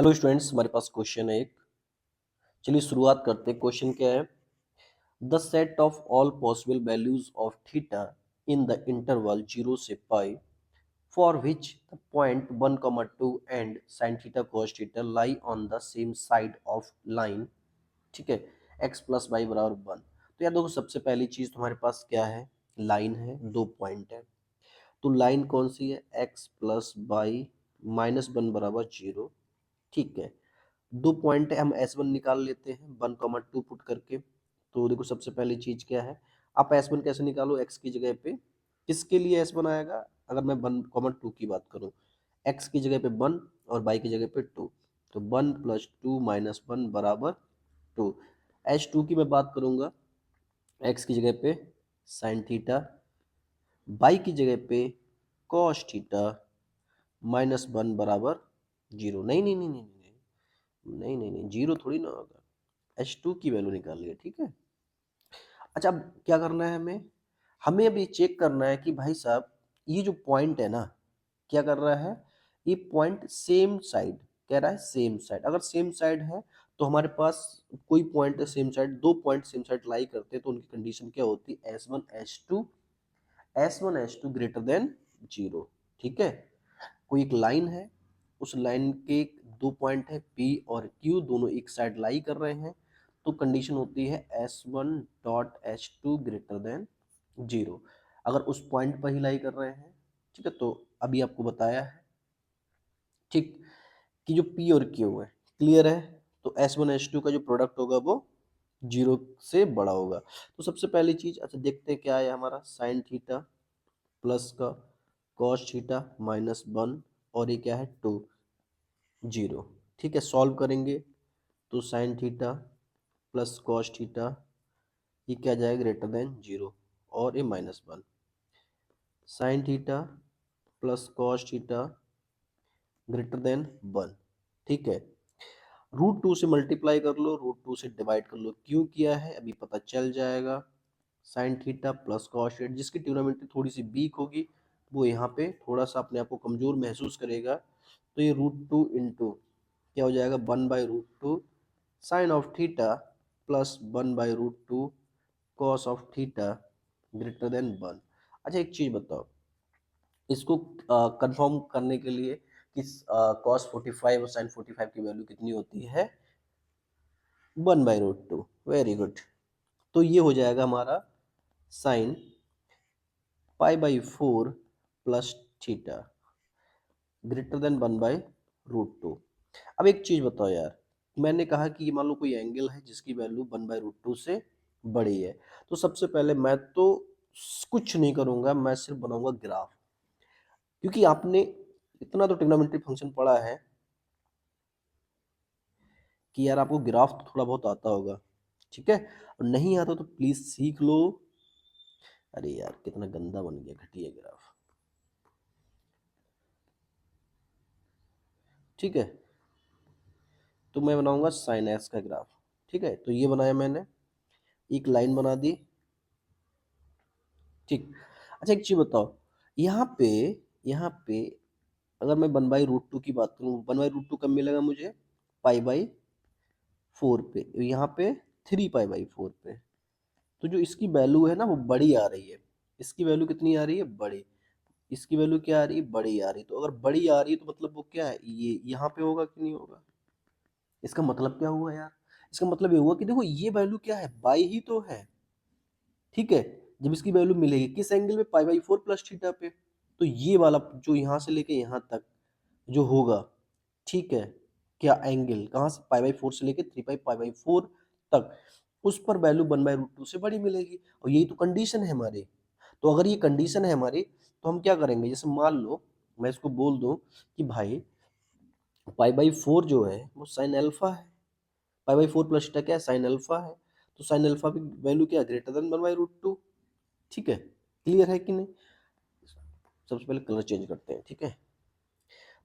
Hello students, हमारे पास question है एक। चलिए शुरुआत करते हैं। क्वेश्चन क्या है? The set of all possible values of theta in the interval 0 से pi for which the point 1, 2 and sin theta cos theta lie on the same side of line. ठीक है, x प्लस वाई बराबर 1। तो यार देखो, सबसे पहली चीज तुम्हारे पास क्या है? लाइन है, दो पॉइंट है। तो लाइन कौन सी है? x प्लस वाई -1 बराबर 0। ठीक है, दो पॉइंट है, हम S1 निकाल लेते हैं 1, 2 पुट करके। तो देखो, सबसे पहली चीज क्या है? आप S1 कैसे निकालो? x की जगह पे किसके लिए S1 आएगा? अगर मैं 1, 2 की बात करूं, x की जगह पे 1 और y की जगह पे 2। तो 1 + 2 - 1 बराबर 2। H2 की मैं बात करूंगा, x की जगह पे sin थीटा, y की जगह पे cos थीटा -1 बराबर 0। नहीं नहीं नहीं नहीं नहीं नहीं नहीं नहीं, जीरो थोड़ी ना होगा। H2 की वैल्यू निकाल लिया। ठीक है। अच्छा, अब क्या करना है हमें? हमें अभी चेक करना है कि भाई साहब, ये जो पॉइंट है ना, क्या कर रहा है? ये पॉइंट सेम साइड कह रहा है, सेम साइड। अगर सेम साइड है तो हमारे पास कोई पॉइंट सेम साइड, दो पॉइंट सेम साइड लाई करते हैं तो उनकी कंडीशन क्या होती है? S1 H2 greater than 0। ठीक है। कोई एक लाइन है, उस लाइन के दो पॉइंट है P और Q, दोनों एक साइड लाई कर रहे हैं, तो कंडीशन होती है S1.H2 ग्रेटर देन 0। अगर उस पॉइंट पर ही लाई कर रहे हैं, ठीक है, तो अभी आपको बताया है, ठीक, कि जो P और Q है, क्लियर है, तो S1 H2 का जो प्रोडक्ट होगा वो 0 से बड़ा होगा। तो सबसे पहली चीज, अच्छा देखते हैं क्या है हमारा। साइन थीटा प्लस का कॉस थीटा -1 और ये क्या है? 2, 0। ठीक है, सॉल्व करेंगे तो sine theta plus cos theta, ये क्या जाएगा? ग्रेटर देन 0 और ये -1। Sine theta plus cos theta greater than 1। ठीक है, √2 से मल्टीप्लाई कर लो, √2 से डिवाइड कर लो। क्यों किया है अभी पता चल जाएगा। Sine theta plus cos theta, जिसकी ट्रिग्नोमेट्री थोड़ी सी वीक होगी वो यहाँ पे थोड़ा सा अपने आप को कमजोर महसूस करेगा। तो ये √2 इंटू क्या हो जाएगा? 1/√2 sine of theta plus 1/√2 cos of theta greater than 1। अच्छा, एक चीज बताओ, इसको कंफर्म करने के लिए कि कॉस 45 और साइन 45 की वैल्यू कितनी होती है? 1/√2। Very good. तो ये हो जाएगा हमारा sine π/4 plus theta greater than 1/√2। अब एक चीज बताओ यार, मैंने कहा कि ये मान लो कोई एंगल है जिसकी वैल्यू 1/√2 से बड़ी है। तो सबसे पहले मैं तो कुछ नहीं करूंगा, मैं सिर्फ बनाऊंगा ग्राफ। क्योंकि आपने इतना तो ट्रिग्नोमेट्री फंक्शन पढ़ा है कि यार आपको ग्राफ तो थोड़ा बहुत आता होगा। ठीक है, और नहीं आता तो प्लीज सीख लो। अरे यार, कितना गंदा बन गया, घटिया ग्राफ। ठीक है, तो मैं बनाऊंगा साइन एक्स का ग्राफ। ठीक है, तो ये बनाया मैंने, एक लाइन बना दी। ठीक। अच्छा, एक चीज बताओ, यहाँ पे यहाँ पे अगर मैं 1/√2 की बात करूँ, 1/√2 कब मिलेगा मुझे? π/4 पे, यहाँ पे 3π/4 पे। तो जो इसकी वैल्यू है ना, वो बड़ी आ रही है। इसकी वैल्यू कितनी आ रही है? बड़ी। इसकी वैल्यू क्या आ रही है? बड़ी आ रही है। तो अगर बड़ी आ रही है तो मतलब वो क्या है? ये यहाँ पे होगा कि नहीं होगा? इसका मतलब क्या हुआ यार? इसका मतलब ये हुआ कि देखो, ये वैल्यू क्या है? बाई ही तो है। ठीक है, जब इसकी वैल्यू मिलेगी किस एंगल पे? π/4 प्लस थीटा पे। तो ये वाला जो यहाँ से लेके यहाँ तक जो होगा, ठीक है, क्या एंगल कहाँ से? π/4 से लेके 3π/4 तक, उस पर वैल्यू 1/√2 से बड़ी मिलेगी। और यही तो कंडीशन है हमारी। तो अगर ये कंडीशन है हमारी, तो हम क्या करेंगे? जैसे मान लो मैं इसको बोल दूं कि भाई π/4 जो है वो साइन अल्फा है, π/4 प्लस थीटा क्या है? साइन अल्फा है। तो साइन अल्फा की वैल्यू क्या? Greater than 1/√2। ठीक है, क्लियर है कि नहीं? सबसे पहले कलर चेंज करते हैं। ठीक है,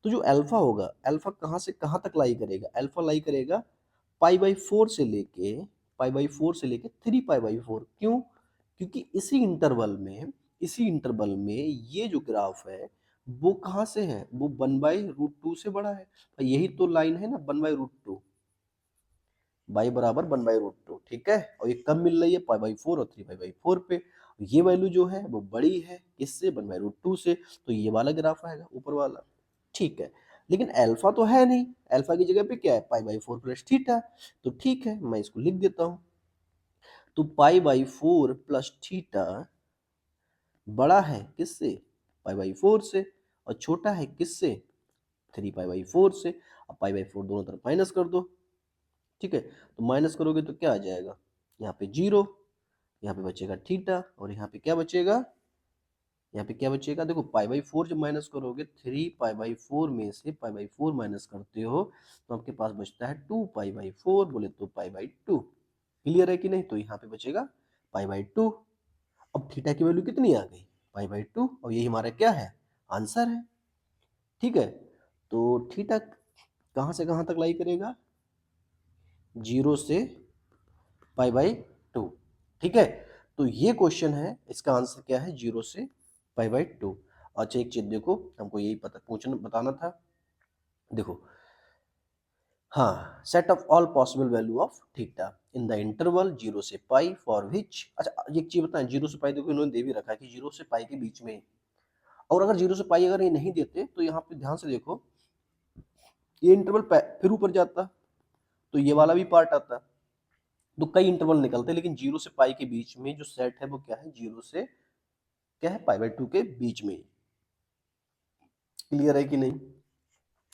तो जो अल्फा होगा, अल्फा कहाँ से कहाँ तक लाई करेगा? अल्फा लाई करेगा π/4 से लेके, π/4 से लेके 3π/4। क्यों? क्योंकि इसी इंटरवल में ये जो ग्राफ है वो कहाँ से है, वो 1/√2 से बड़ा है। यही तो लाइन है ना 1/√2, y बराबर 1/√2, ठीक है। और ये कब मिल रही है, π/4 और 3π/4 पे। ये वैल्यू जो है वो बड़ी है किससे, 1/√2 से, तो ये वाला ग्राफ आएगा ऊपर वाला, ठीक है। लेकिन अल्फा तो है नहीं, अल्फा की जगह पे क्या है, π/4 प्लस थीटा, तो ठीक है मैं इसको लिख देता हूँ। तो π/4 प्लस थीटा बड़ा है किससे, π/4 से, और छोटा है किससे, 3π/4 से। अब π/4 दोनों तरफ माइनस कर दो, ठीक है। तो माइनस करोगे तो क्या आ जाएगा, यहाँ पे 0, यहाँ पे बचेगा थीटा, और यहाँ पे क्या बचेगा, यहाँ पे क्या बचेगा, देखो π/4 जब माइनस करोगे, 3π/4 में से π/4 माइनस करते हो तो आपके पास बचता है 2π/4, बोले तो π/2। क्लियर है कि नहीं, तो यहाँ पे बचेगा π/2। अब थीटा की वैल्यू कितनी आ गई, π/2, और यही हमारा क्या है, आंसर है, ठीक है। तो थीटा कहाँ से कहाँ तक लाई करेगा, 0 से π/2, ठीक है। तो ये क्वेश्चन है, इसका आंसर क्या है, 0 से π/2। अच्छा एक चीज देखो, हमको यही पता पूछना बताना था, देखो, हाँ, set of all possible value of theta in the interval 0 से पाई फॉर विच, अच्छा एक चीज बताएं, 0 से पाई देखो इन्होंने दे भी रखा है कि 0 से पाई के बीच में, और अगर 0 से पाई अगर ये नहीं देते तो यहाँ पे ध्यान से देखो, ये इंटरवल फिर ऊपर जाता तो ये वाला भी पार्ट आता, तो कई इंटरवल निकलते, लेकिन 0 से पाई के बीच में जो सेट है वो क्या है, 0 से क्या है, π/2 के बीच में। क्लियर है कि नहीं।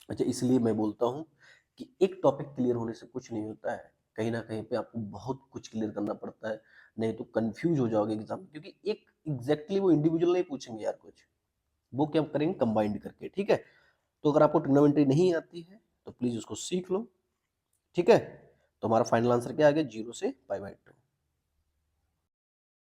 अच्छा इसलिए मैं बोलता हूँ कि एक टॉपिक क्लियर होने से कुछ नहीं होता है, कहीं ना कहीं पे आपको बहुत कुछ क्लियर करना पड़ता है, नहीं तो कंफ्यूज हो जाओगे एग्जाम में, क्योंकि एक एग्जैक्टली वो इंडिविजुअल नहीं पूछेंगे यार कुछ, वो क्या करेंगे कंबाइंड करके, ठीक है। तो अगर आपको ट्रिग्नोमेट्री नहीं आती है तो प्लीज उसको सीख लो, ठीक है। तो हमारा फाइनल आंसर क्या आ गया, 0 से π/2।